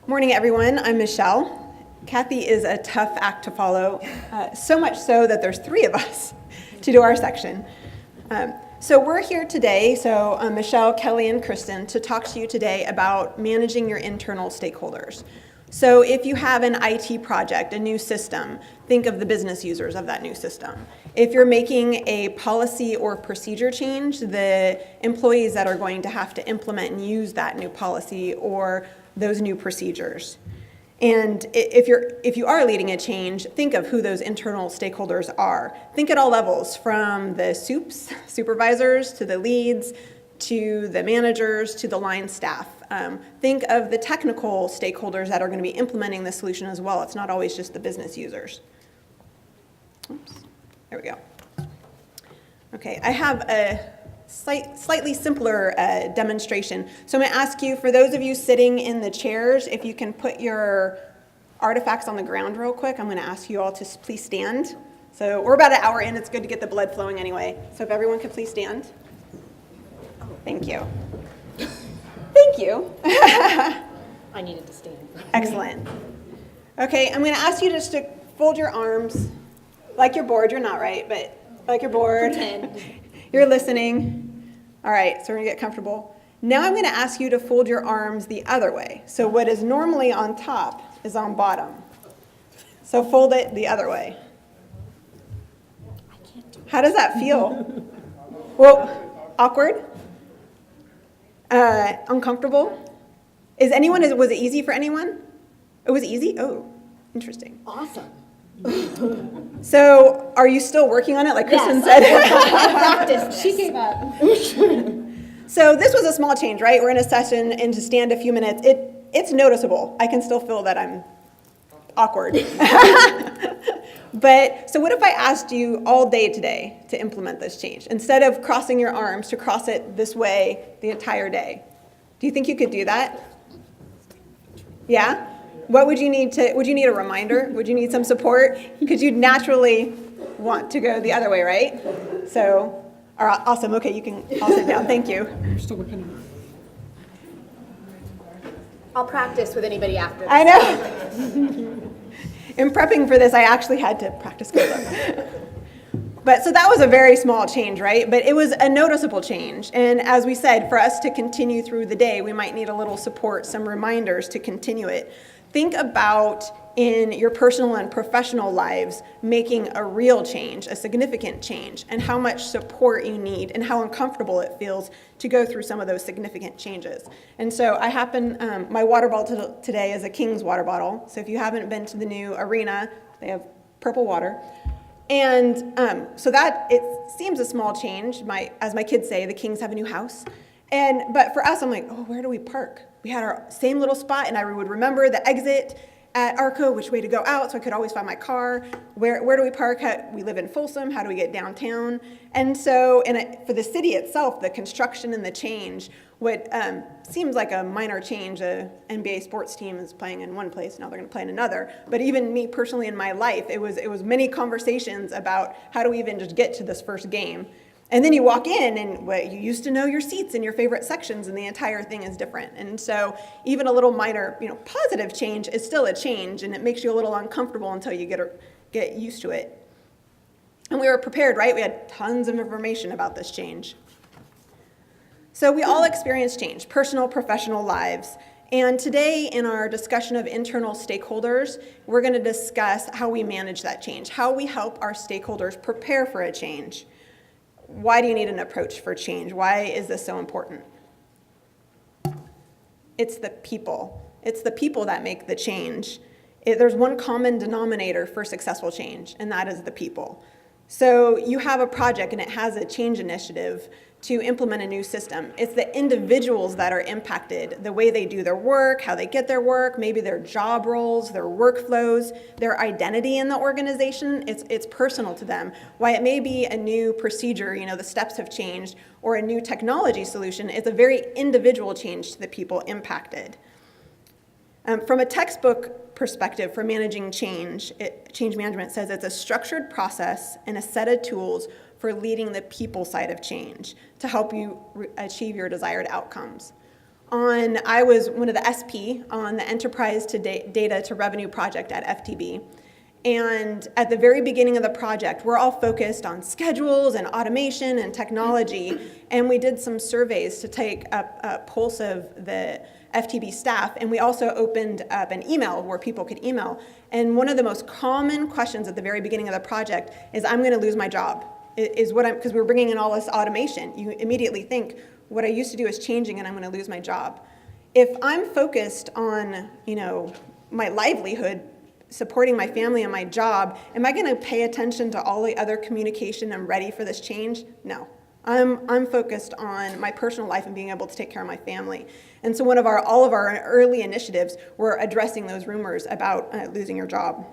Morning, everyone. I'm Michele. Cathy is a tough act to follow, so much so that there's three of us to do our section. So we're here today, Michele, Kelly, and Kristen, to talk to you today about managing your internal stakeholders. So if you have an IT project, a new system, think of the business users of that new system. If you're making a policy or procedure change, the employees that are going to have to implement and use that new policy or those new procedures. And if you are leading a change, think of who those internal stakeholders are. Think at all levels, from the supervisors, to the leads, to the managers, to the line staff. Think of the technical stakeholders that are going to be implementing the solution as well. It's not always just the business users. Oops, there we go. Okay, I have a slightly simpler demonstration. So I'm going to ask you, for those of you sitting in the chairs, if you can put your artifacts on the ground real quick. I'm going to ask you all to please stand. So we're about an hour in. It's good to get the blood flowing anyway. So if everyone could please stand. Thank you. Thank you. I needed to stand. Excellent. Okay, I'm going to ask you just to fold your arms like you're bored. You're not, right? But like you're bored. Pretend. You're listening. All right, so we're going to get comfortable. Now I'm going to ask you to fold your arms the other way. So what is normally on top is on bottom. So fold it the other way. How does that feel? Well, awkward? Uncomfortable? Was it easy for anyone? It was easy? Oh, interesting. Awesome. So, are you still working on it, like Kristen said? Practice. She gave up. So this was a small change, right? We're in a session, and to stand a few minutes, it's noticeable. I can still feel that I'm awkward. But, so what if I asked you all day today to implement this change? Instead of crossing your arms, to cross it this way the entire day. Do you think you could do that? Yeah? What would you need a reminder? Would you need some support? Because you'd naturally want to go the other way, right? So, all right, awesome. Okay, you can all sit down. Thank you. I'm still looking. I'll practice with anybody after this. I know. In prepping for this, I actually had to practice go. But so that was a very small change, right? But it was a noticeable change. And as we said, for us to continue through the day, we might need a little support, some reminders to continue it. Think about, in your personal and professional lives, making a real change, a significant change, and how much support you need and how uncomfortable it feels to go through some of those significant changes. And so my water bottle today is a King's water bottle. So if you haven't been to the new arena, they have purple water. And so that, it seems a small change. As my kids say, the Kings have a new house. But for us, I'm like, oh, where do we park? We had our same little spot, and I would remember the exit at Arco, which way to go out, so I could always find my car. Where do we park? We live in Folsom. How do we get downtown? And so, for the city itself, the construction and the change, what seems like a minor change, a NBA sports team is playing in one place, now they're going to play in another. But even me personally in my life, it was many conversations about how do we even just get to this first game. And then you walk in, and you used to know your seats and your favorite sections, and the entire thing is different. And so even a little minor, positive change is still a change, and it makes you a little uncomfortable until you get used to it. And we were prepared, right? We had tons of information about this change. So we all experience change, personal, professional lives. And today, in our discussion of internal stakeholders, we're going to discuss how we manage that change, how we help our stakeholders prepare for a change. Why do you need an approach for change? Why is this so important? It's the people. It's the people that make the change. There's one common denominator for successful change, and that is the people. So you have a project, and it has a change initiative to implement a new system. It's the individuals that are impacted, the way they do their work, how they get their work, maybe their job roles, their workflows, their identity in the organization. It's personal to them. Why it may be a new procedure, the steps have changed, or a new technology solution, it's a very individual change to the people impacted. From a textbook perspective for managing change management says it's a structured process and a set of tools for leading the people side of change to help you achieve your desired outcomes. I was one of the SP on the Enterprise to Data to Revenue project at FTB. And at the very beginning of the project, we're all focused on schedules and automation and technology. And we did some surveys to take a pulse of the FTB staff. And we also opened up an email where people could email. And one of the most common questions at the very beginning of the project is, I'm going to lose my job. Because we're bringing in all this automation. You immediately think, what I used to do is changing and I'm going to lose my job. If I'm focused on, my livelihood, supporting my family and my job, am I going to pay attention to all the other communication and ready for this change? No. I'm focused on my personal life and being able to take care of my family. And so all of our early initiatives were addressing those rumors about losing your job.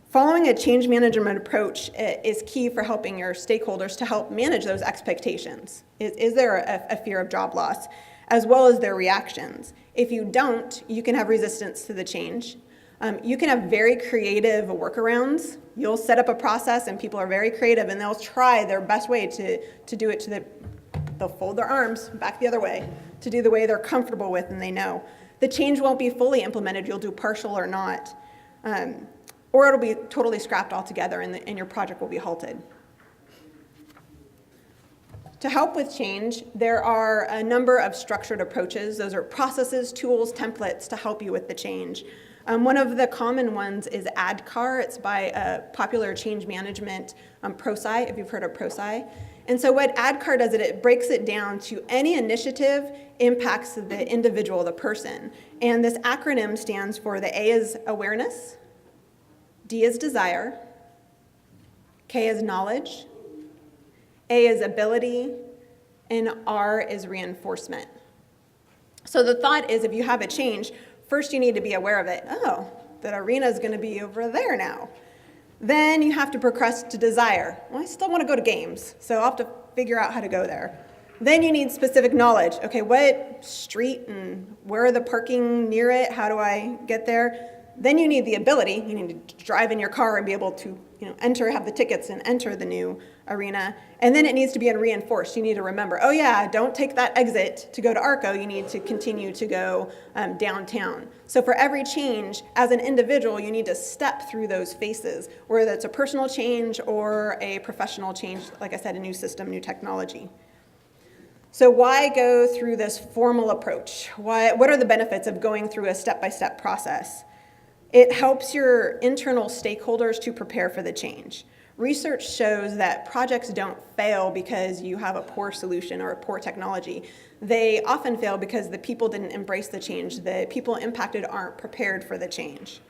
Following a change management approach is key for helping your stakeholders to help manage those expectations. Is there a fear of job loss, as well as their reactions? If you don't, you can have resistance to the change. You can have very creative workarounds. You'll set up a process and people are very creative and they'll try their best way to do it they'll fold their arms back the other way to do the way they're comfortable with and they know. The change won't be fully implemented. You'll do partial or not. Or it'll be totally scrapped altogether and your project will be halted. To help with change, there are a number of structured approaches. Those are processes, tools, templates to help you with the change. One of the common ones is ADKAR. It's by a popular change management, ProSci, if you've heard of ProSci. And so what ADKAR does, it breaks it down to any initiative impacts the individual, the person. And this acronym stands for the A is awareness, D is desire, K is knowledge, A is ability, and R is reinforcement. So the thought is if you have a change, first you need to be aware of it. Oh, that arena is going to be over there now. Then you have to progress to desire. Well, I still want to go to games, so I'll have to figure out how to go there. Then you need specific knowledge. Okay, what street and where are the parking near it? How do I get there? Then you need the ability. You need to drive in your car and be able to have the tickets and enter the new arena. And then it needs to be reinforced. You need to remember, oh yeah, don't take that exit to go to Arco. You need to continue to go downtown. So for every change, as an individual, you need to step through those phases, whether it's a personal change or a professional change, like I said, a new system, new technology. So why go through this formal approach? What are the benefits of going through a step-by-step process? It helps your internal stakeholders to prepare for the change. Research shows that projects don't fail because you have a poor solution or a poor technology. They often fail because the people didn't embrace the change. The people impacted aren't prepared for the change.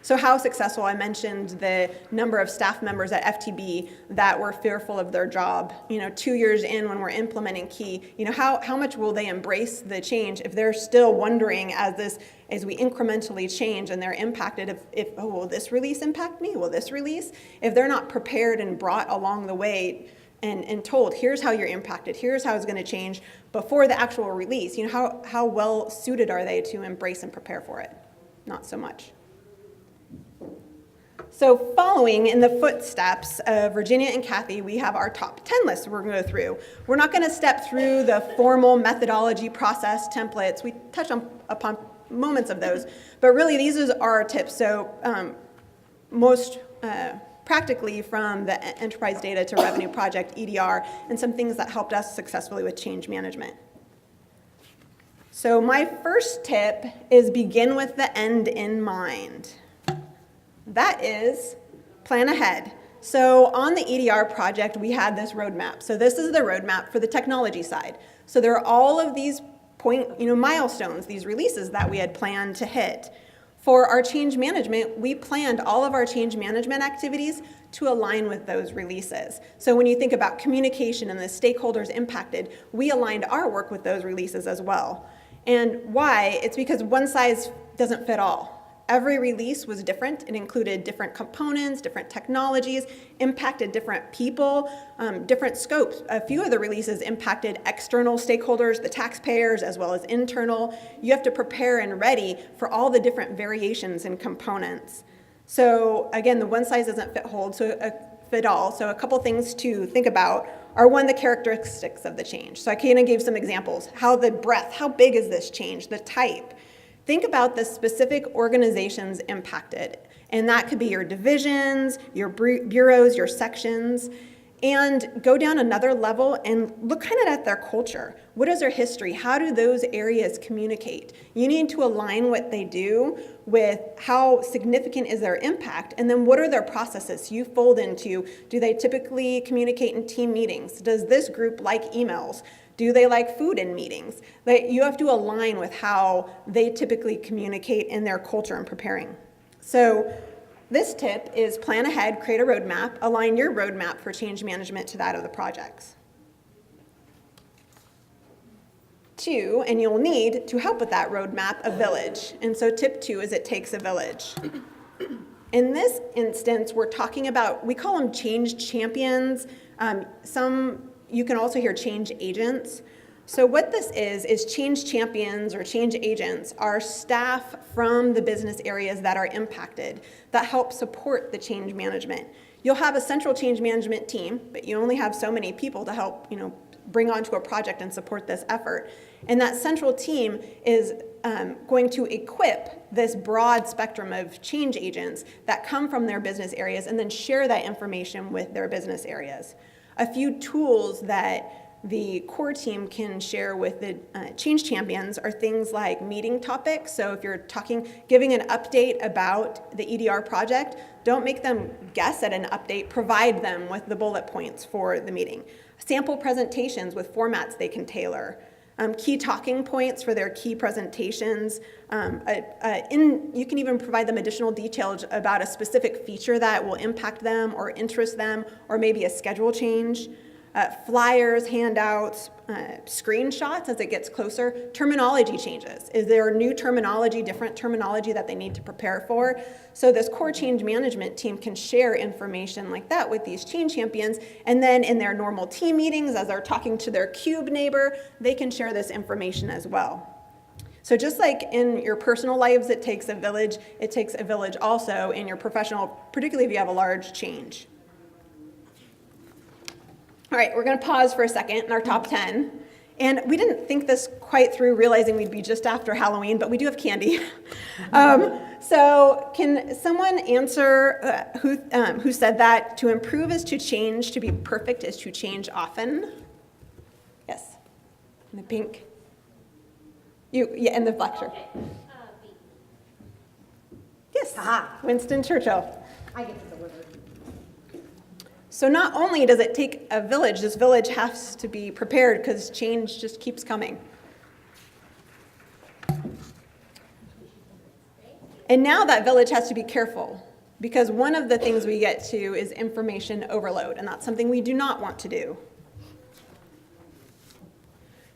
So how successful? I mentioned the number of staff members at FTB that were fearful of their job. 2 years in when we're implementing Key, how much will they embrace the change if they're still wondering as we incrementally change and they're impacted will this release impact me? Will this release? If they're not prepared and brought along the way and told, here's how you're impacted, here's how it's going to change before the actual release, how well suited are they to embrace and prepare for it? Not so much. So following in the footsteps of Virginia and Cathy, we have our top 10 lists we're going to go through. We're not going to step through the formal methodology, process, templates. We touch upon moments of those, but really these are our tips. So most practically from the Enterprise Data to Revenue Project, EDR, and some things that helped us successfully with change management. So my first tip is begin with the end in mind. That is, plan ahead. So on the EDR project, we had this roadmap. So this is the roadmap for the technology side. So there are all of these milestones, these releases that we had planned to hit. For our change management, we planned all of our change management activities to align with those releases. So when you think about communication and the stakeholders impacted, we aligned our work with those releases as well. And why? It's because one size doesn't fit all. Every release was different. It included different components, different technologies, impacted different people, different scopes. A few of the releases impacted external stakeholders, the taxpayers, as well as internal. You have to prepare and ready for all the different variations and components. So again, the one size doesn't fit all. So a couple things to think about are one of the characteristics of the change. So I kind of gave some examples. How the breadth, how big is this change, the type. Think about the specific organizations impacted. And that could be your divisions, your bureaus, your sections. And go down another level and look kind of at their culture. What is their history? How do those areas communicate? You need to align what they do with how significant is their impact, and then what are their processes you fold into. Do they typically communicate in team meetings? Does this group like emails? Do they like food in meetings? You have to align with how they typically communicate in their culture and preparing. So this tip is plan ahead, create a roadmap, align your roadmap for change management to that of the projects. 2, and you'll need to help with that roadmap, a village. And so tip 2 is it takes a village. In this instance, we're talking about, we call them change champions. You can also hear change agents. So what this is change champions or change agents are staff from the business areas that are impacted that help support the change management. You'll have a central change management team, but you only have so many people to help, bring onto a project and support this effort. And that central team is going to equip this broad spectrum of change agents that come from their business areas and then share that information with their business areas. A few tools that the core team can share with the change champions are things like meeting topics. So if you're giving an update about the EDR project, don't make them guess at an update, provide them with the bullet points for the meeting. Sample presentations with formats they can tailor. Key talking points for their key presentations. You can even provide them additional details about a specific feature that will impact them or interest them, or maybe a schedule change. Flyers, handouts, screenshots as it gets closer, terminology changes. Is there new terminology, different terminology that they need to prepare for? So this core change management team can share information like that with these change champions, and then in their normal team meetings, as they're talking to their cube neighbor, they can share this information as well. So just like in your personal lives, it takes a village also in your professional, particularly if you have a large change. All right, we're going to pause for a second in our top 10. And we didn't think this quite through, realizing we'd be just after Halloween, but we do have candy. So can someone answer who said that? To improve is to change, to be perfect is to change often. Yes, in the pink. In the black shirt. Okay. Yes, Aha. Winston Churchill. I get to deliver. So not only does it take a village, this village has to be prepared because change just keeps coming. And now that village has to be careful because one of the things we get to is information overload, and that's something we do not want to do.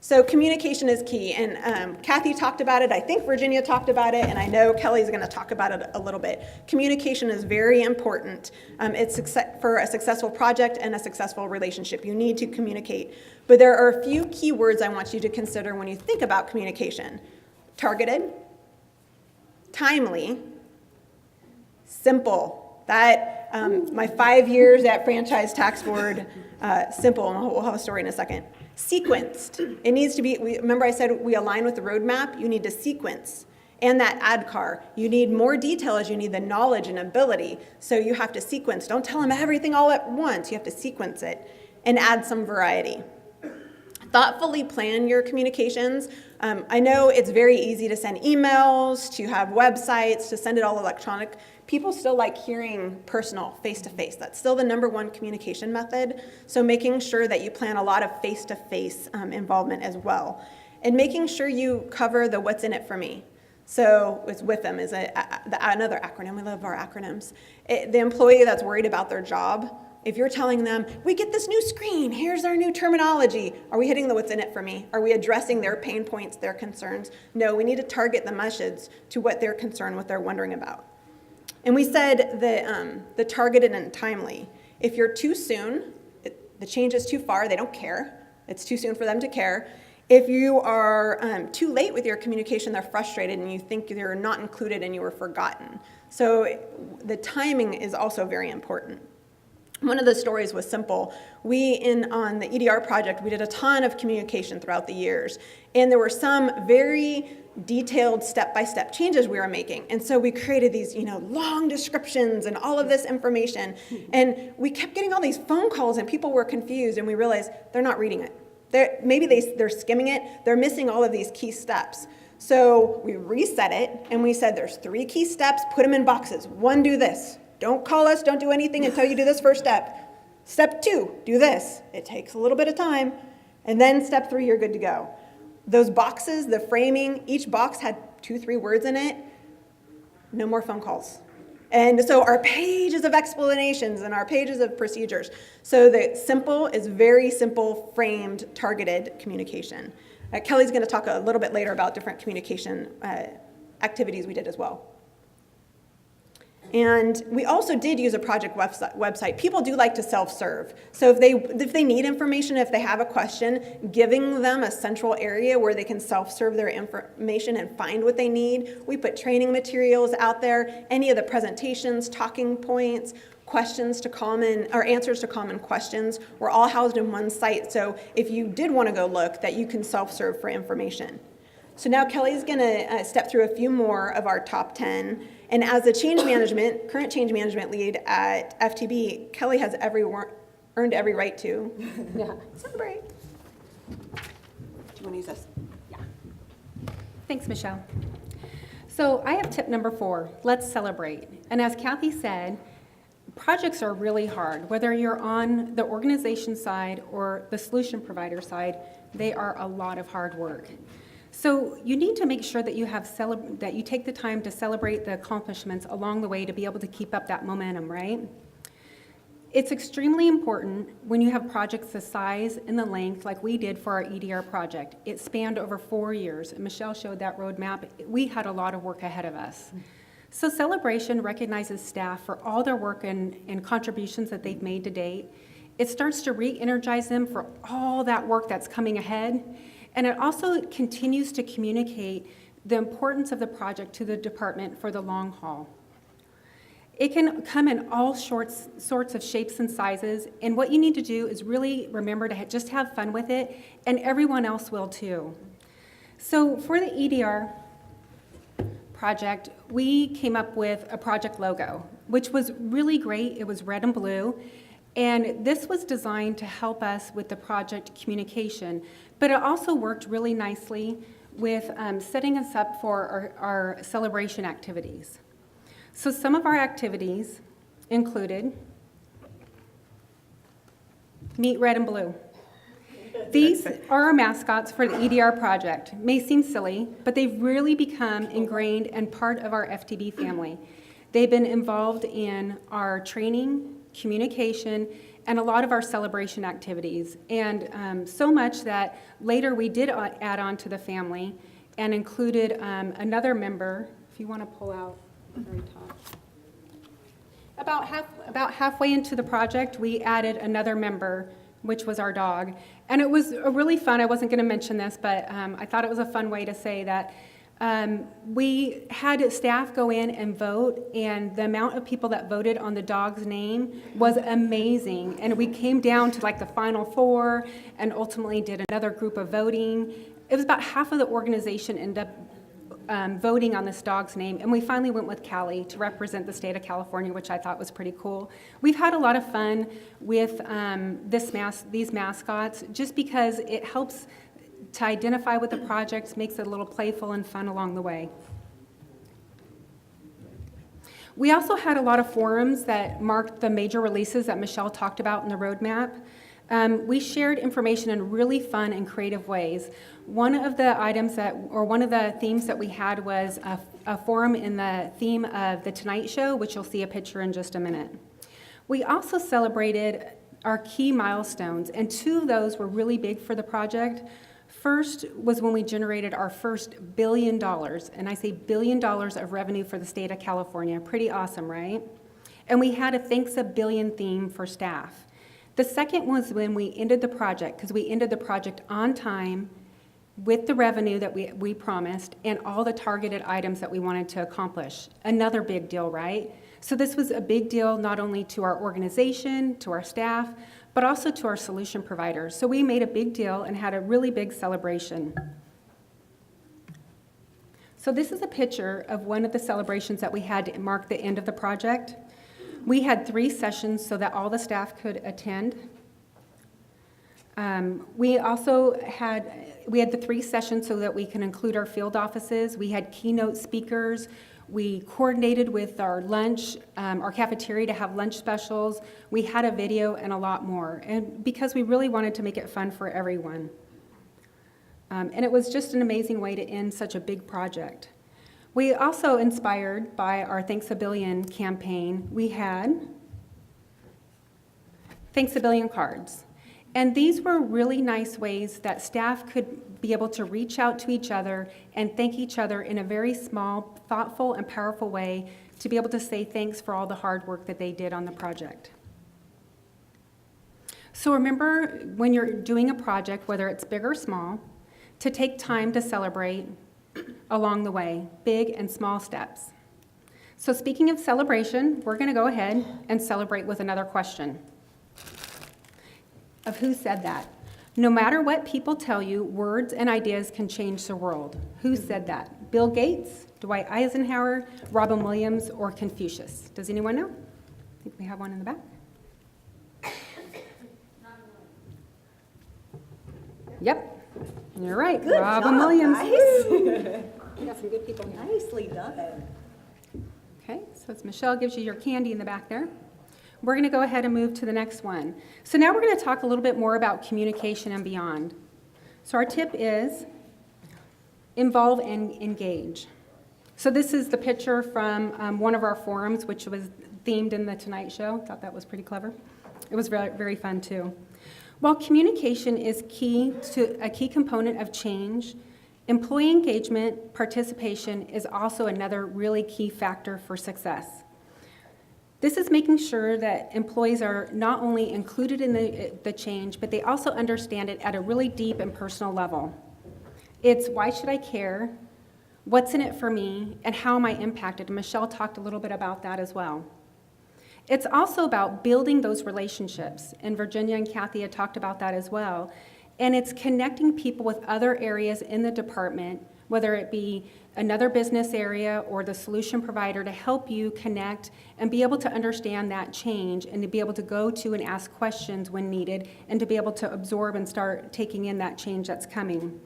So communication is key, and Cathy talked about it, I think Virginia talked about it, and I know Kelly's going to talk about it a little bit. Communication is very important. It's for a successful project and a successful relationship. You need to communicate. But there are a few key words I want you to consider when you think about communication. Targeted, timely, simple. That, my 5 years at Franchise Tax Board, simple, and we'll have a story in a second. Sequenced. It needs to be, remember I said we align with the roadmap? You need to sequence. And that ADCAR. You need more detail as you need the knowledge and ability. So you have to sequence. Don't tell them everything all at once. You have to sequence it and add some variety. Thoughtfully plan your communications. I know it's very easy to send emails, to have websites, to send it all electronic. People still like hearing personal, face-to-face. That's still the #1 communication method. So making sure that you plan a lot of face-to-face involvement as well. And making sure you cover the what's in it for me. So it's WIFM is another acronym. We love our acronyms. The employee that's worried about their job, if you're telling them, we get this new screen, here's our new terminology, are we hitting the what's in it for me? Are we addressing their pain points, their concerns? No, we need to target the message to what they're concerned, what they're wondering about. And we said the targeted and timely. If you're too soon, the change is too far, they don't care. It's too soon for them to care. If you are too late with your communication, they're frustrated and you think you're not included and you were forgotten. So the timing is also very important. One of the stories was simple. On the EDR project, we did a ton of communication throughout the years, and there were some very detailed step-by-step changes we were making. And so we created these, long descriptions and all of this information, and we kept getting all these phone calls, and people were confused, and we realized they're not reading it. They're skimming it. They're missing all of these key steps. So we reset it, and we said there's 3 key steps, put them in boxes. 1, do this. Don't call us, don't do anything until you do this first step. Step 2, do this. It takes a little bit of time. And then step 3, you're good to go. Those boxes, the framing, each box had 2-3 words in it. No more phone calls. And so our pages of explanations and our pages of procedures. So the simple is very simple, framed, targeted communication. Kelly's going to talk a little bit later about different communication activities we did as well. And we also did use a project website. People do like to self-serve. So if they need information, if they have a question, giving them a central area where they can self-serve their information and find what they need. We put training materials out there, any of the presentations, talking points, answers to common questions were all housed in one site. So if you did want to go look, that you can self-serve for information. So now Kelly's going to step through a few more of our top 10. And as the current change management lead at FTB, Kelly has earned every right to celebrate. Do you want to use this? Yeah. Thanks, Michele. So I have tip number 4, let's celebrate. And as Cathy said, projects are really hard. Whether you're on the organization side or the solution provider side, they are a lot of hard work. So you need to make sure that you take the time to celebrate the accomplishments along the way to be able to keep up that momentum, right? It's extremely important when you have projects the size and the length like we did for our EDR project. It spanned over 4 years, and Michele showed that roadmap. We had a lot of work ahead of us. So celebration recognizes staff for all their work and contributions that they've made to date. It starts to re-energize them for all that work that's coming ahead. And it also continues to communicate the importance of the project to the department for the long haul. It can come in all sorts of shapes and sizes, and what you need to do is really remember to just have fun with it, and everyone else will too. So for the EDR project, we came up with a project logo, which was really great. It was red and blue. And this was designed to help us with the project communication, but it also worked really nicely with setting us up for our celebration activities. So some of our activities included Meet Red and Blue. These are our mascots for the EDR project. May seem silly, but they've really become ingrained and part of our FTB family. They've been involved in our training, communication, and a lot of our celebration activities. And so much that later we did add on to the family and included another member, if you want to pull out the very top. About halfway into the project, we added another member, which was our dog. And it was really fun. I wasn't going to mention this, but I thought it was a fun way to say that we had staff go in and vote, and the amount of people that voted on the dog's name was amazing. And we came down to like the final 4 and ultimately did another group of voting. It was about half of the organization ended up voting on this dog's name, and we finally went with Callie to represent the state of California, which I thought was pretty cool. We've had a lot of fun with these mascots just because it helps to identify with the project, makes it a little playful and fun along the way. We also had a lot of forums that marked the major releases that Michele talked about in the roadmap. We shared information in really fun and creative ways. One of the themes that we had was a forum in the theme of The Tonight Show, which you'll see a picture in just a minute. We also celebrated our key milestones, and 2 of those were really big for the project. First was when we generated our first $1 billion, and I say $1 billion of revenue for the state of California. Pretty awesome, right? And we had a Thanks a Billion theme for staff. The second was when we ended the project, because we ended the project on time with the revenue that we promised and all the targeted items that we wanted to accomplish. Another big deal, right? So this was a big deal not only to our organization, to our staff, but also to our solution providers. So we made a big deal and had a really big celebration. So this is a picture of one of the celebrations that we had to mark the end of the project. We had 3 sessions so that all the staff could attend. We also had the 3 sessions so that we can include our field offices. We had keynote speakers. We coordinated with our lunch, our cafeteria to have lunch specials. We had a video and a lot more, and because we really wanted to make it fun for everyone. And it was just an amazing way to end such a big project. We also, inspired by our Thanks a Billion campaign, we had Thanks a Billion cards. And these were really nice ways that staff could be able to reach out to each other and thank each other in a very small, thoughtful, and powerful way to be able to say thanks for all the hard work that they did on the project. So remember, when you're doing a project, whether it's big or small, to take time to celebrate along the way, big and small steps. So speaking of celebration, we're going to go ahead and celebrate with another question of who said that. No matter what people tell you, words and ideas can change the world. Who said that? Bill Gates, Dwight Eisenhower, Robin Williams, or Confucius? Does anyone know? I think we have one in the back. Yep. You're right, Good Robin job, Williams. guys. We got some good people here. Nicely done. Okay, so it's Michele gives you your candy in the back there. We're going to go ahead and move to the next one. So now we're going to talk a little bit more about communication and beyond. So our tip is involve and engage. So this is the picture from one of our forums, which was themed in the Tonight Show. Thought that was pretty clever. It was very, very fun too. While communication is a key component of change, employee engagement participation is also another really key factor for success. This is making sure that employees are not only included in the change, but they also understand it at a really deep and personal level. It's why should I care, what's in it for me, and how am I impacted? And Michele talked a little bit about that as well. It's also about building those relationships, and Virginia and Cathy had talked about that as well. And it's connecting people with other areas in the department, whether it be another business area or the solution provider, to help you connect and be able to understand that change and to be able to go to and ask questions when needed and to be able to absorb and start taking in that change that's coming.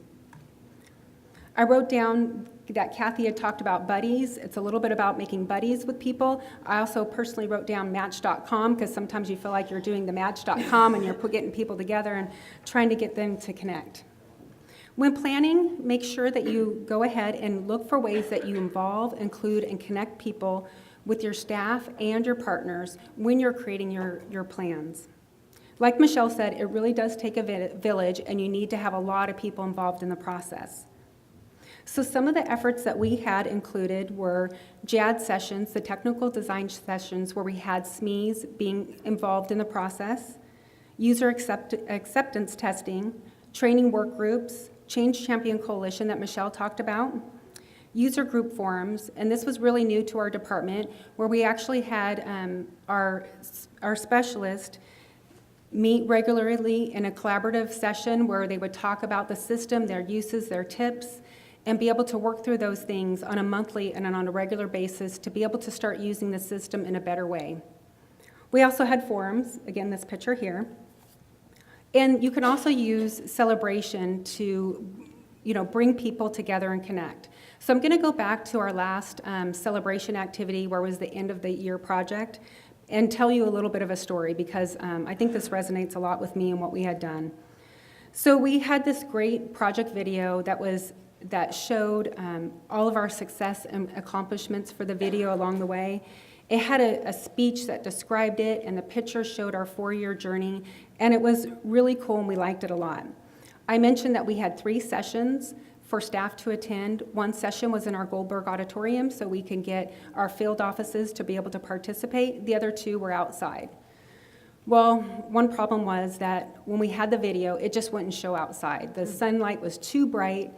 I wrote down that Cathy had talked about buddies. It's a little bit about making buddies with people. I also personally wrote down match.com because sometimes you feel like you're doing the match.com and you're getting people together and trying to get them to connect. When planning, make sure that you go ahead and look for ways that you involve, include, and connect people with your staff and your partners when you're creating your plans. Like Michele said, it really does take a village, and you need to have a lot of people involved in the process. So some of the efforts that we had included were JAD sessions, the technical design sessions, where we had SMEs being involved in the process, user acceptance testing, training work groups, Change Champion Coalition that Michele talked about, user group forums, and this was really new to our department, where we actually had our specialist meet regularly in a collaborative session where they would talk about the system, their uses, their tips, and be able to work through those things on a monthly and on a regular basis to be able to start using the system in a better way. We also had forums, again, this picture here. And you can also use celebration to, bring people together and connect. So I'm going to go back to our last celebration activity, where it was the end of the year project, and tell you a little bit of a story, because I think this resonates a lot with me and what we had done. So we had this great project video that showed all of our success and accomplishments for the video along the way. It had a speech that described it, and the picture showed our 4-year journey, and it was really cool, and we liked it a lot. I mentioned that we had 3 sessions for staff to attend. One session was in our Goldberg Auditorium, so we can get our field offices to be able to participate. The other 2 were outside. Well, one problem was that when we had the video, it just wouldn't show outside. The sunlight was too bright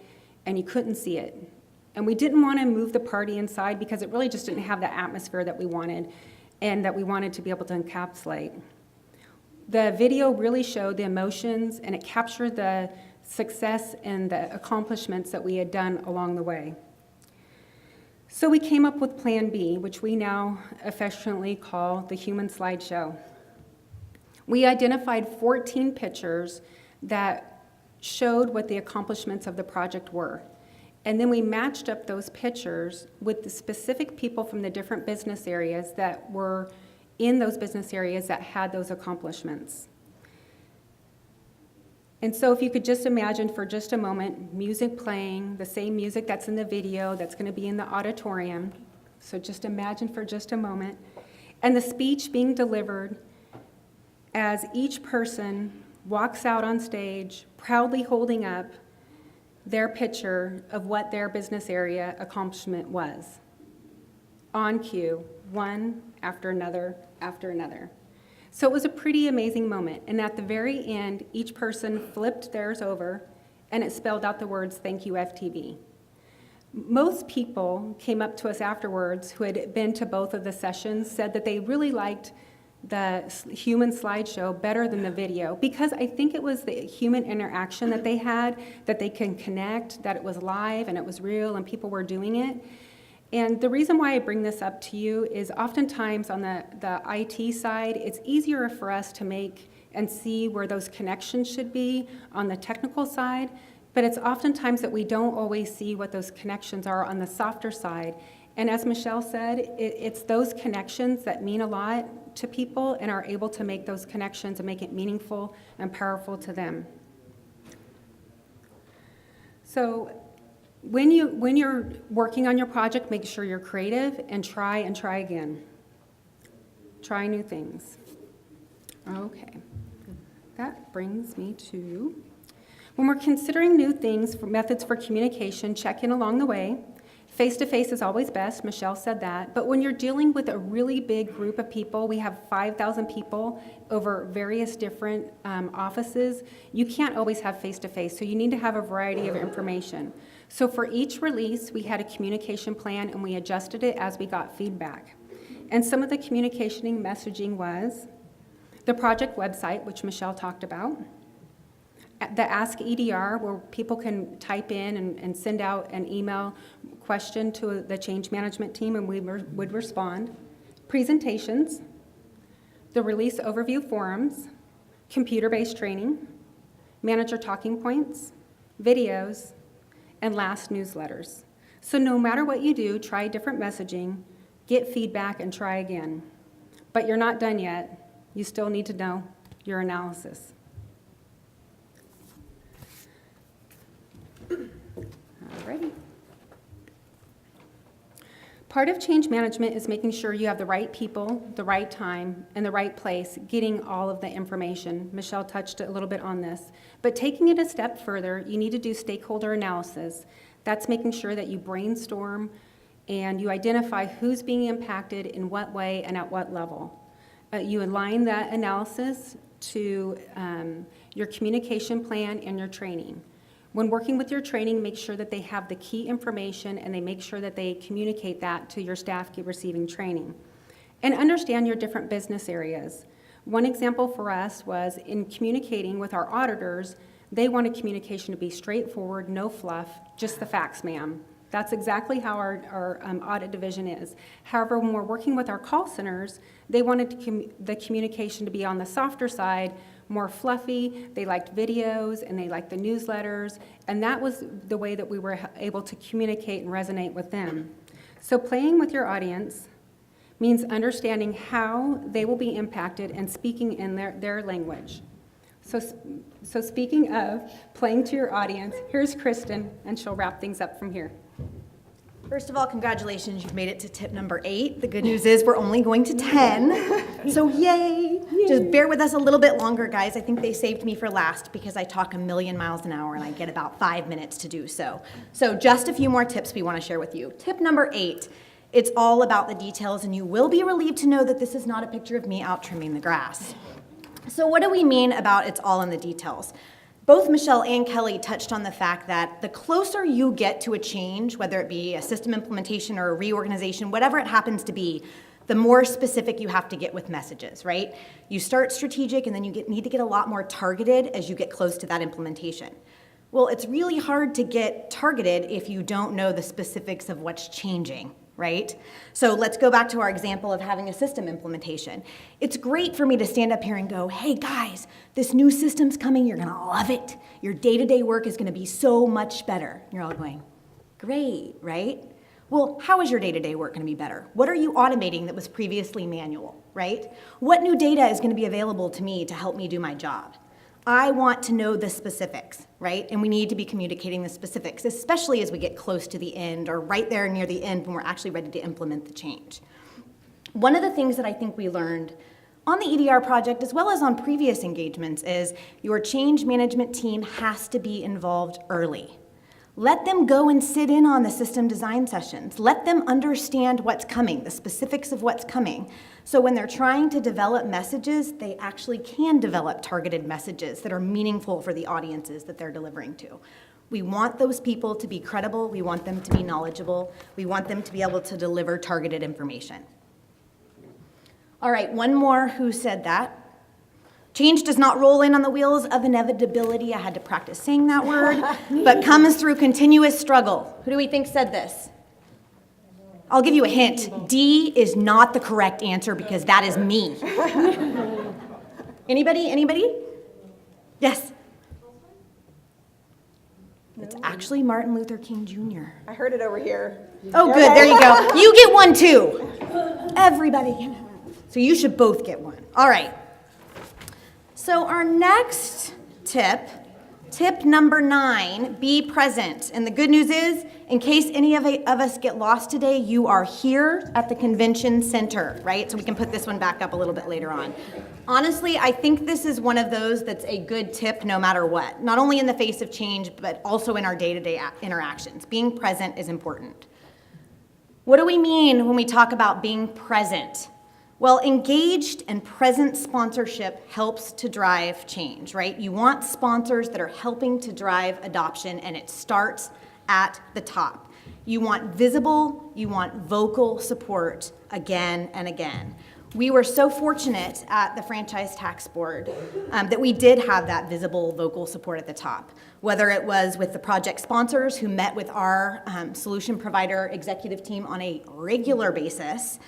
and you couldn't see it. And we didn't want to move the party inside because it really just didn't have the atmosphere that we wanted and that we wanted to be able to encapsulate. The video really showed the emotions and it captured the success and the accomplishments that we had done along the way. So we came up with Plan B, which we now affectionately call the human slideshow. We identified 14 pictures that showed what the accomplishments of the project were. And then we matched up those pictures with the specific people from the different business areas that were in those business areas that had those accomplishments. And so if you could just imagine for just a moment, music playing, the same music that's in the video, that's going to be in the auditorium. So just imagine for just a moment. And the speech being delivered as each person walks out on stage, proudly holding up their picture of what their business area accomplishment was. On cue, one after another after another. So it was a pretty amazing moment. And at the very end, each person flipped theirs over and it spelled out the words, "Thank you, FTB." Most people came up to us afterwards who had been to both of the sessions, said that they really liked the human slideshow better than the video because I think it was the human interaction that they had, that they can connect, that it was live and it was real and people were doing it. And the reason why I bring this up to you is oftentimes on the IT side, it's easier for us to make and see where those connections should be on the technical side, but it's oftentimes that we don't always see what those connections are on the softer side. And as Michele said, it's those connections that mean a lot to people and are able to make those connections and make it meaningful and powerful to them. So when you're working on your project, make sure you're creative and try again. Try new things. Okay, that brings me to, when we're considering new things for methods for communication, check in along the way. Face-to-face is always best, Michele said that, but when you're dealing with a really big group of people, we have 5,000 people over various different offices, you can't always have face-to-face, so you need to have a variety of information. So for each release, we had a communication plan and we adjusted it as we got feedback. And some of the communication and messaging was the project website, which Michele talked about, the Ask EDR, where people can type in and send out an email question to the change management team and we would respond. Presentations, the release overview forums, computer-based training, manager talking points, videos, and last newsletters. So no matter what you do, try different messaging, get feedback, and try again. But you're not done yet. You still need to know your analysis. Alrighty. Part of change management is making sure you have the right people, the right time, and the right place, getting all of the information. Michele touched a little bit on this. But taking it a step further, you need to do stakeholder analysis. That's making sure that you brainstorm and you identify who's being impacted in what way and at what level. You align that analysis to your communication plan and your training. When working with your training, make sure that they have the key information and they make sure that they communicate that to your staff receiving training. And understand your different business areas. One example for us was in communicating with our auditors, they wanted communication to be straightforward, no fluff, just the facts, ma'am. That's exactly how our audit division is. However, when we're working with our call centers, they wanted the communication to be on the softer side, more fluffy. They liked videos and they liked the newsletters, and that was the way that we were able to communicate and resonate with them. So playing with your audience means understanding how they will be impacted and speaking in their language. So speaking of playing to your audience, here's Kristen, and she'll wrap things up from here. First of all, congratulations, you've made it to tip number 8. The good news is we're only going to 10, so yay. Just bear with us a little bit longer, guys. I think they saved me for last because I talk 1,000,000 miles an hour and I get about 5 minutes to do so. So just a few more tips we want to share with you. Tip number 8, it's all about the details, and you will be relieved to know that this is not a picture of me out trimming the grass. So what do we mean about it's all in the details? Both Michele and Kelly touched on the fact that the closer you get to a change, whether it be a system implementation or a reorganization, whatever it happens to be, the more specific you have to get with messages, right? You start strategic and then you need to get a lot more targeted as you get close to that implementation. Well, it's really hard to get targeted if you don't know the specifics of what's changing, right? So let's go back to our example of having a system implementation. It's great for me to stand up here and go, hey guys, this new system's coming, you're gonna love it. Your day-to-day work is gonna be so much better. You're all going, great, right? Well, how is your day-to-day work gonna be better? What are you automating that was previously manual, right? What new data is gonna be available to me to help me do my job? I want to know the specifics, right? And we need to be communicating the specifics, especially as we get close to the end or right there near the end when we're actually ready to implement the change. One of the things that I think we learned on the EDR project, as well as on previous engagements, is your change management team has to be involved early. Let them go and sit in on the system design sessions. Let them understand what's coming, the specifics of what's coming. So when they're trying to develop messages, they actually can develop targeted messages that are meaningful for the audiences that they're delivering to. We want those people to be credible. We want them to be knowledgeable. We want them to be able to deliver targeted information. All right, one more who said that. Change does not roll in on the wheels of inevitability. I had to practice saying that word, but comes through continuous struggle. Who do we think said this? I'll give you a hint. D is not the correct answer because that is me. Anybody? Anybody? Yes. It's actually Martin Luther King Jr. I heard it over here. Oh, good. There you go. You get one too. Everybody. So you should both get one. All right. So our next tip, tip number 9, be present. And the good news is, in case any of us get lost today, you are here at the convention center, right? So we can put this one back up a little bit later on. Honestly, I think this is one of those that's a good tip no matter what. Not only in the face of change, but also in our day-to-day interactions. Being present is important. What do we mean when we talk about being present? Well, engaged and present sponsorship helps to drive change, right? You want sponsors that are helping to drive adoption, and it starts at the top. You want visible, you want vocal support again and again. We were so fortunate at the Franchise Tax Board that we did have that visible vocal support at the top, whether it was with the project sponsors who met with our solution provider executive team on a regular basis.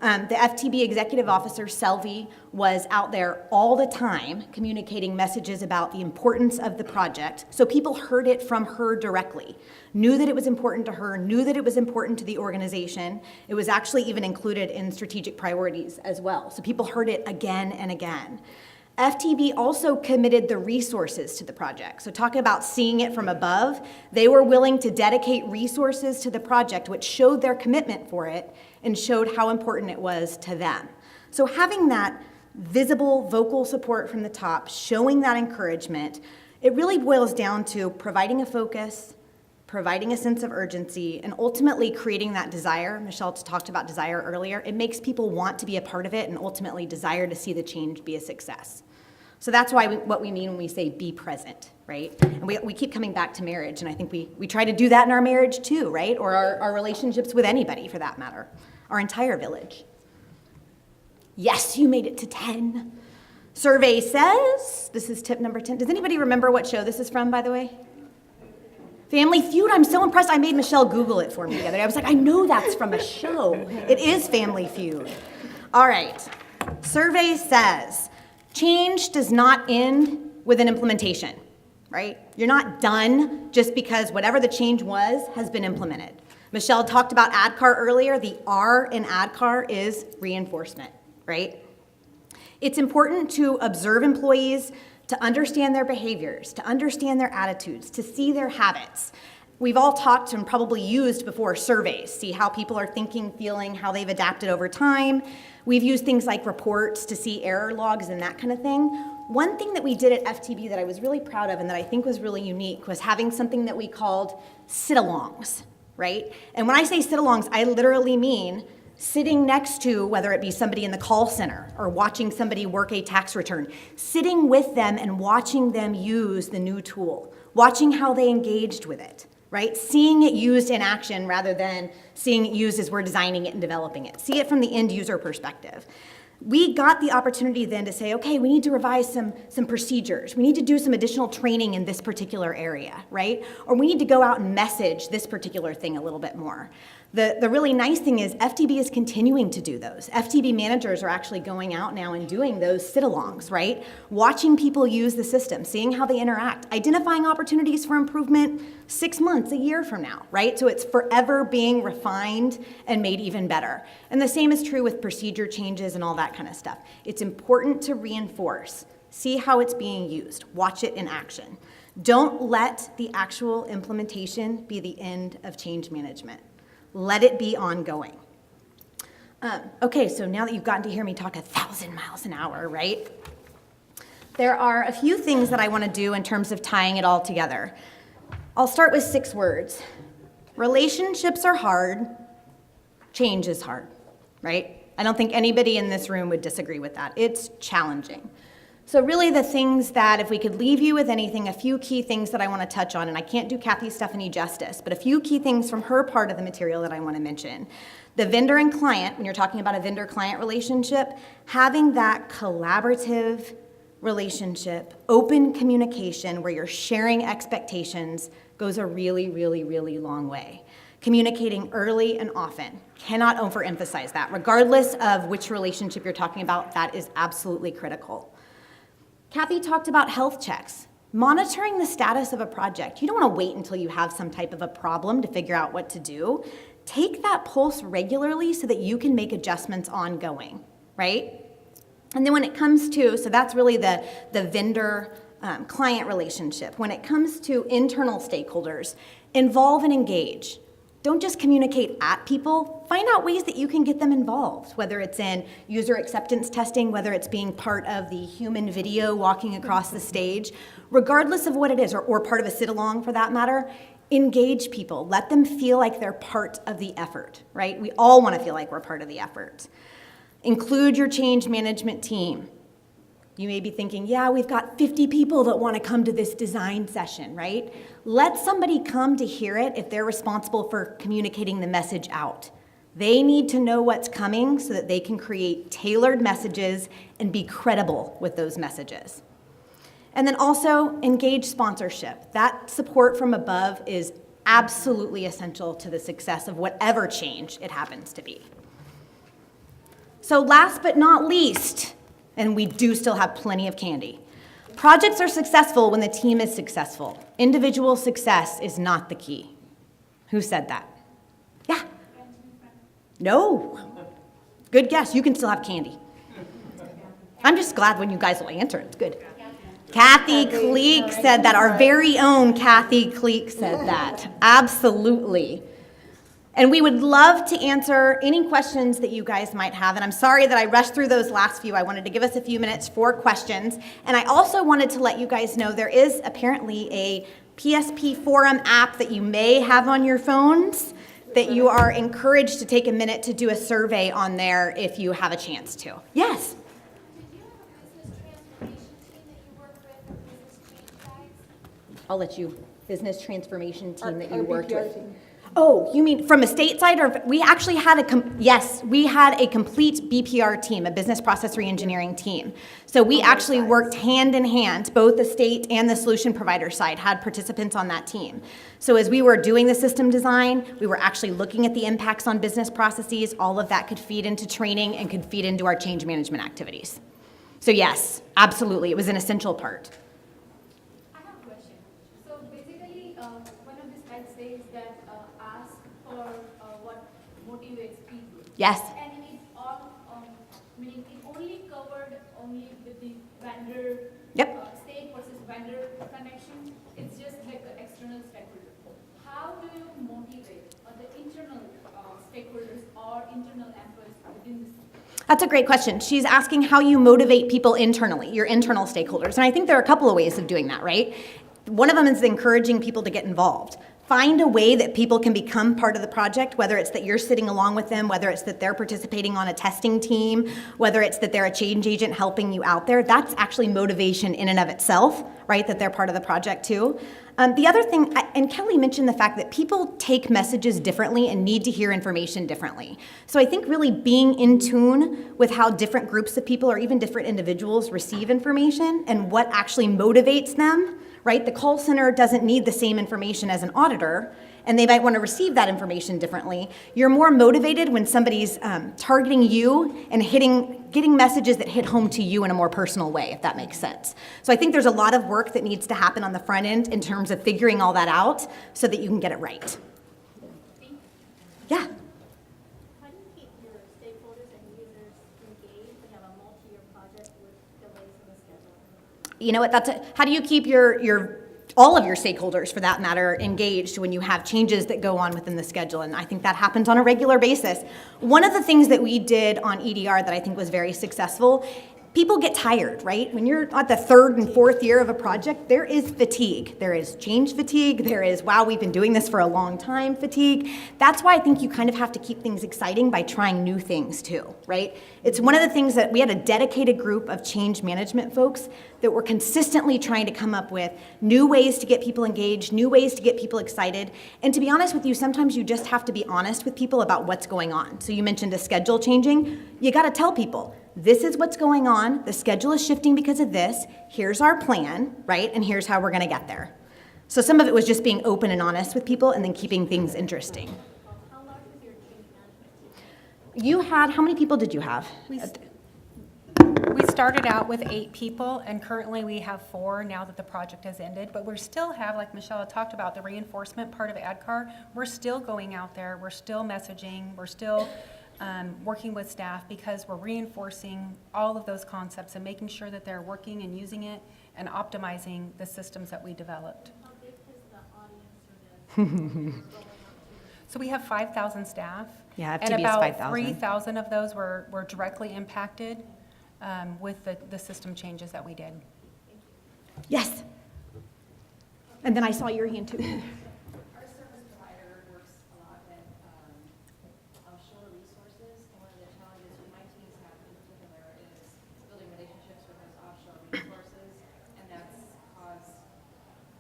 The FTB executive officer, Selvi, was out there all the time communicating messages about the importance of the project, so people heard it from her directly, knew that it was important to her, knew that it was important to the organization. It was actually even included in strategic priorities as well, so people heard it again and again. FTB also committed the resources to the project. So talking about seeing it from above, they were willing to dedicate resources to the project, which showed their commitment for it and showed how important it was to them. So having that visible vocal support from the top, showing that encouragement, it really boils down to providing a focus, providing a sense of urgency, and ultimately creating that desire. Michele talked about desire earlier. It makes people want to be a part of it and ultimately desire to see the change be a success. So that's what we mean when we say be present, right? And we keep coming back to marriage, and I think we try to do that in our marriage too, right? Or our relationships with anybody for that matter, our entire village. Yes, you made it to 10. Survey says, this is tip number 10. Does anybody remember what show this is from, by the way? Family Feud. I'm so impressed. I made Michele Google it for me the other day. I was like, I know that's from a show. It is Family Feud. All right. Survey says, change does not end with an implementation, right? You're not done just because whatever the change was has been implemented. Michele talked about ADKAR earlier. The R in ADKAR is reinforcement, right? It's important to observe employees, to understand their behaviors, to understand their attitudes, to see their habits. We've all talked and probably used before surveys, see how people are thinking, feeling, how they've adapted over time. We've used things like reports to see error logs and that kind of thing. One thing that we did at FTB that I was really proud of and that I think was really unique was having something that we called sit-alongs, right? And when I say sit-alongs, I literally mean Sitting next to, whether it be somebody in the call center or watching somebody work a tax return, sitting with them and watching them use the new tool, watching how they engaged with it, right? Seeing it used in action rather than seeing it used as we're designing it and developing it. See it from the end user perspective. We got the opportunity then to say, okay, we need to revise some procedures. We need to do some additional training in this particular area, right? Or we need to go out and message this particular thing a little bit more. The really nice thing is FTB is continuing to do those. FTB managers are actually going out now and doing those sit-alongs, right? Watching people use the system, seeing how they interact, identifying opportunities for improvement 6 months, a year from now, right? So it's forever being refined and made even better. And the same is true with procedure changes and all that kind of stuff. It's important to reinforce, see how it's being used, watch it in action. Don't let the actual implementation be the end of change management. Let it be ongoing. Okay, so now that you've gotten to hear me talk 1,000 miles an hour, right? There are a few things that I want to do in terms of tying it all together. I'll start with 6 words. Relationships are hard, change is hard, right? I don't think anybody in this room would disagree with that. It's challenging. So really the things that, if we could leave you with anything, a few key things that I want to touch on, and I can't do Cathy Stephanie justice, but a few key things from her part of the material that I want to mention. The vendor and client, when you're talking about a vendor-client relationship, having that collaborative relationship, open communication where you're sharing expectations goes a really, really, really long way. Communicating early and often. Cannot overemphasize that. Regardless of which relationship you're talking about, that is absolutely critical. Cathy talked about health checks. Monitoring the status of a project. You don't want to wait until you have some type of a problem to figure out what to do. Take that pulse regularly so that you can make adjustments ongoing, right? And then when it comes to, so that's really the vendor-client relationship. When it comes to internal stakeholders, involve and engage. Don't just communicate at people. Find out ways that you can get them involved, whether it's in user acceptance testing, whether it's being part of the human video walking across the stage. Regardless of what it is, or part of a sit-along for that matter, engage people. Let them feel like they're part of the effort, right? We all want to feel like we're part of the effort. Include your change management team. You may be thinking, yeah, we've got 50 people that want to come to this design session, right? Let somebody come to hear it if they're responsible for communicating the message out. They need to know what's coming so that they can create tailored messages and be credible with those messages. And then also engage sponsorship. That support from above is absolutely essential to the success of whatever change it happens to be. So last but not least, and we do still have plenty of candy. Projects are successful when the team is successful. Individual success is not the key. Who said that? Yeah. No. Good guess. You can still have candy. I'm just glad when you guys will answer. It's good. Cathy Cleek said that. Our very own Cathy Cleek said that. Absolutely. And we would love to answer any questions that you guys might have. And I'm sorry that I rushed through those last few. I wanted to give us a few minutes for questions. And I also wanted to let you guys know there is apparently a PSP forum app that you may have on your phones that you are encouraged to take a minute to do a survey on there if you have a chance to. Yes? I'll let you, business transformation team that you worked with. Oh, you mean from a state side, or we actually had we had a complete BPR team, a business process reengineering team. So we actually worked hand in hand, both the state and the solution provider side had participants on that team. So as we were doing the system design, we were actually looking at the impacts on business processes. All of that could feed into training and could feed into our change management activities. So yes, absolutely, it was an essential part. Yes. And it all, meaning it only covered only with the vendor, state versus vendor connection. It's just like the external stakeholder. How do you motivate the internal stakeholders or internal employees within this? That's a great question. She's asking how you motivate people internally, your internal stakeholders. And I think there are a couple of ways of doing that, right? One of them is encouraging people to get involved. find a way that people can become part of the project, whether it's that you're sitting along with them, whether it's that they're participating on a testing team, whether it's that they're a change agent helping you out there. That's actually motivation in and of itself, right? That they're part of the project too. The other thing, and Kelly mentioned the fact that people take messages differently and need to hear information differently. So I think really being in tune with how different groups of people or even different individuals receive information and what actually motivates them, right? The call center doesn't need the same information as an auditor, and they might want to receive that information differently. You're more motivated when somebody's targeting you and getting messages that hit home to you in a more personal way, if that makes sense. So I think there's a lot of work that needs to happen on the front end in terms of figuring all that out so that you can get it right. Yeah. How do you keep your stakeholders and users engaged when you have a multi-year project with delays in the schedule? You know what, how do you keep all of your stakeholders, for that matter, engaged when you have changes that go on within the schedule? And I think that happens on a regular basis. One of the things that we did on EDR that I think was very successful, people get tired, right? When you're at the third and fourth year of a project, there is fatigue. There is change fatigue. There is, wow, we've been doing this for a long time fatigue. That's why I think you kind of have to keep things exciting by trying new things too, right? It's one of the things that we had a dedicated group of change management folks that were consistently trying to come up with new ways to get people engaged, new ways to get people excited. And to be honest with you, sometimes you just have to be honest with people about what's going on. So you mentioned a schedule changing. You got to tell people, this is what's going on. The schedule is shifting because of this. Here's our plan, right? And here's how we're going to get there. So some of it was just being open and honest with people and then keeping things interesting. How large is your change management team? You had, how many people did you have? We started out with 8 people, and currently we have 4 now that the project has ended. But we still have, like Michele talked about, the reinforcement part of ADCAR. We're still going out there. We're still messaging. We're still working with staff because we're reinforcing all of those concepts and making sure that they're working and using it and optimizing the systems that we developed. How big is the audience for this? So we have 5,000 staff. Yeah, and FTB is about 5,000. 3,000 of those were directly impacted with the system changes that we did. Yes. And then I saw your hand too. Our service provider works a lot with offshore resources, and one of the challenges my teams have in particular is building relationships with those offshore resources, and that's caused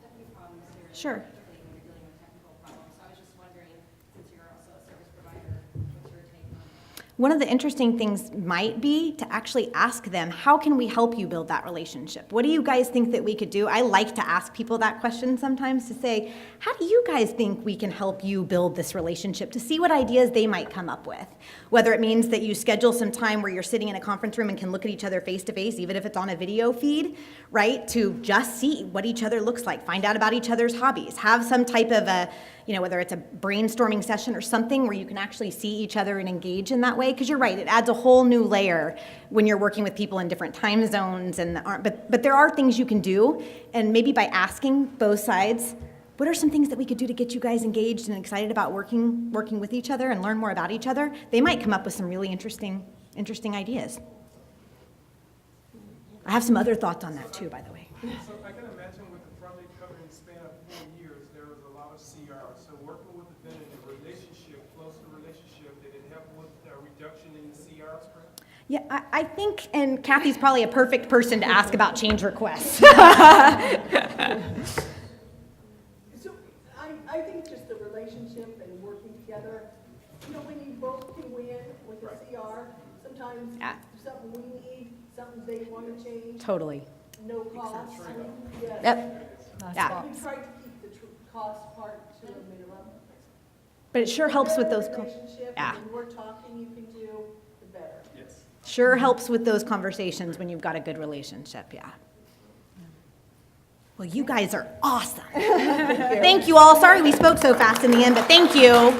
a few problems here. Sure. Particularly when you're dealing with technical problems. So I was just wondering, since you're also a service provider, what's your take on that? One of the interesting things might be to actually ask them, how can we help you build that relationship? What do you guys think that we could do? I like to ask people that question sometimes to say, how do you guys think we can help you build this relationship, to see what ideas they might come up with? Whether it means that you schedule some time where you're sitting in a conference room and can look at each other face to face, even if it's on a video feed, right? To just see what each other looks like, find out about each other's hobbies, have some type of a, whether it's a brainstorming session or something where you can actually see each other and engage in that way. Because you're right, it adds a whole new layer when you're working with people in different time zones. But there are things you can do, and maybe by asking both sides, what are some things that we could do to get you guys engaged and excited about working with each other and learn more about each other? They might come up with some really interesting ideas. I have some other thoughts on that too, by the way. So I can imagine with the project covering the span of 4 years, there was a lot of CR. So working with the vendor, the relationship, closer relationship, did it help with a reduction in the CR spread? Yeah, I think, and Cathy's probably a perfect person to ask about change requests. So I think just the relationship and working together, when you both can win with a CR, sometimes Yeah. something we need, something they want to change, Totally. no cost. Yes. Yep. Yeah. We try to keep the cost part to a minimum. But it sure helps with The those. better relationship, Yeah. and the more talking you can do, the better. Yes. Sure helps with those conversations when you've got a good relationship, yeah. Well, you guys are awesome. Thank you all. Sorry we spoke so fast in the end, but thank you.